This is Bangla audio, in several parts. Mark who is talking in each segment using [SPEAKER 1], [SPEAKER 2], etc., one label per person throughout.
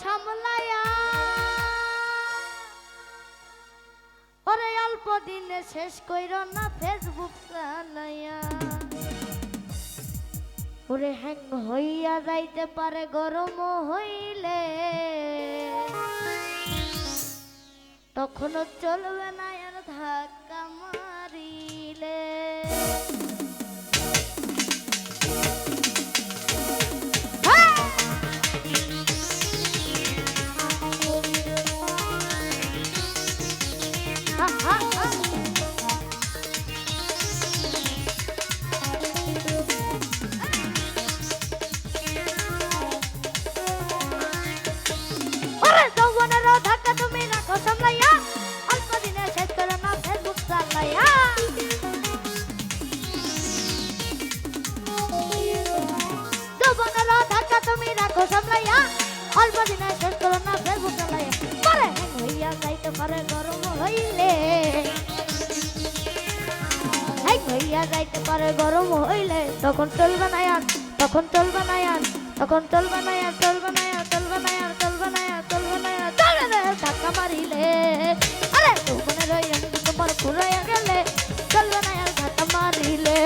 [SPEAKER 1] সামলায়া ওরে অল্প দিনে শেষ কইর না ফেসবুক চালায়া ওরে হ্যাং হইয়া যাইতে পারে গরম হইলে তখনও চলবে না আর ধাক্কা মারিলে অল্প দিনে শেষ করো না ফেসবুক চালাইয়া পরে হইয়া যাইতে পারে গরম হইলে হইয়া যাইতে পারে গরম হইলে তখন চলবে না আর তখন চলবে না আর তখন চলবে না আর চলবে না আর চলবে না আর চলবে না আর চলবে না আর চলবে না ধাক্কা মারিলে আরে তোমার ওই তোমার ঘুরাইয়া গেলে চলবে না আর ধাক্কা মারিলে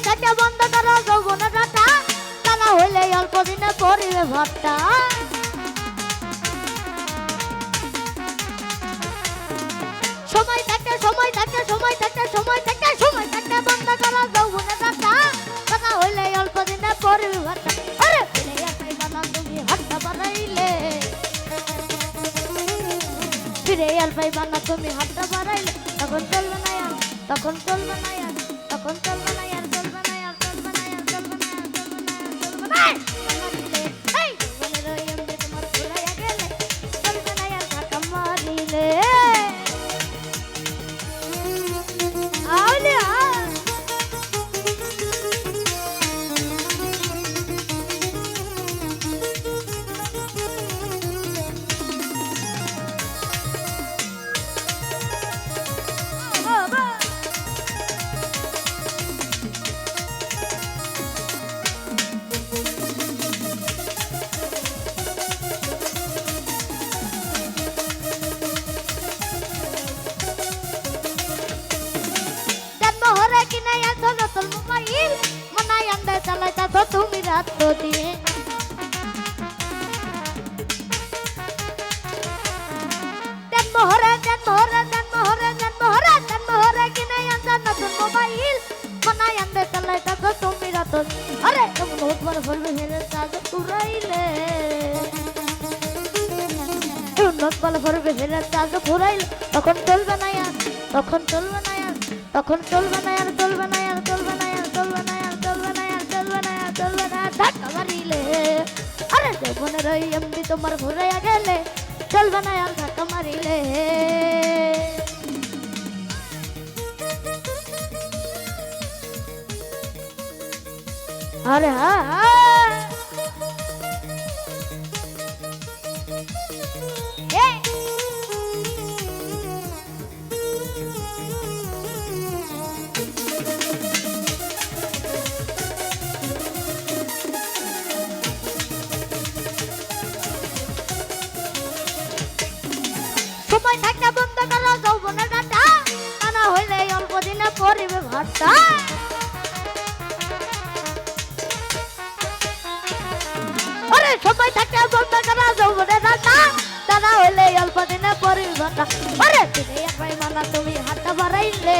[SPEAKER 1] থাকে বন্ধ করো যৌবনের রাতা তা না হইলে অল্প দিনে পড়িবে ভাতটা সময় থাকে সময় থাকে সময় থাকে সময় থাকে সময় থাকে বন্ধ করো যৌবনের রাতা তা না হইলে অল্প দিনে পড়িবে ভাতটা আরে ফিরে আসে বানা তুমি হাতটা বাড়াইলে ফিরে আসবে বানা তুমি হাতটা বাড়াইলে তখন চলবে না আর তখন চলবে না আর তখন চলবে না আর মোবাইল মনাই আন্দে চালাইতা তো তুমি রাত দিয়ে দেন মোহরে দেন মোহরে দেন মোহরে দেন মোহরে দেন মোহরে কিনে আন্দা নতুন মোবাইল মনাই আন্দে চালাইতা তো তুমি রাত আরে তুমি বহুত বড় বলবে হেরে কাজ পুরাইলে উন্নত বল ভরবে হেরে কাজ পুরাইলে তখন চলবে না আর তখন চলবে না আর তখন চলবে না আর চলবে না আর চলবে না আর চলবে না আর চলবে না আর চলবে না আর চলবে না ধাক্কা মারিলে আরে যৌবনের ওই এমনি তোমার ঘুরাইয়া গেলে চলবে না আর ধাক্কা মারিলে আরে হ্যাঁ সময় থাকে বন্ধ করো যৌবনের ডাটা তা না হইলে অল্প দিনে পড়িবে ভাতটা আরে সময় থাকে বন্ধ করো যৌবনের ডাটা তা না হইলে অল্প দিনে পড়িবে ভাতটা আরে ফিরে আসবে মানা তুমি হাতটা বাড়াইলে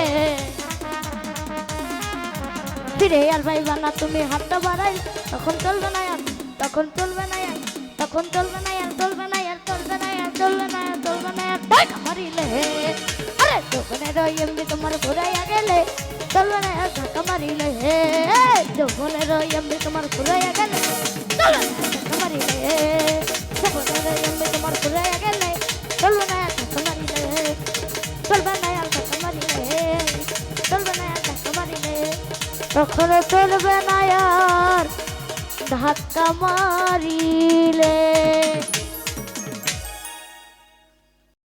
[SPEAKER 1] ফিরে আসবে মানা তুমি হাতটা বাড়াইলে তখন চলবে না আর তখন চলবে না আর তখন চলবে না আর চলবে না আর চলবে না আর চলবে না আর চলবে না আর ধাক্কা মারিলে আরে যৌবনের ওই এমনি তোমার ঘুরাইয়া গেলে চলবে না আর ধাক্কা মারিলে যৌবনের এমবি তোমার ফুরাইয়া গেলে চলবে না আর ধাক্কা মারিলে যৌবনের এমবি তোমার ফুরাইয়া গেলে চলবে না আর ধাক্কা মারিলে চলবে না আর ধাক্কা মারিলে চলবে না আর ধাক্কা মারিলে কখনো চলবে না আর ধাক্কা মারিলে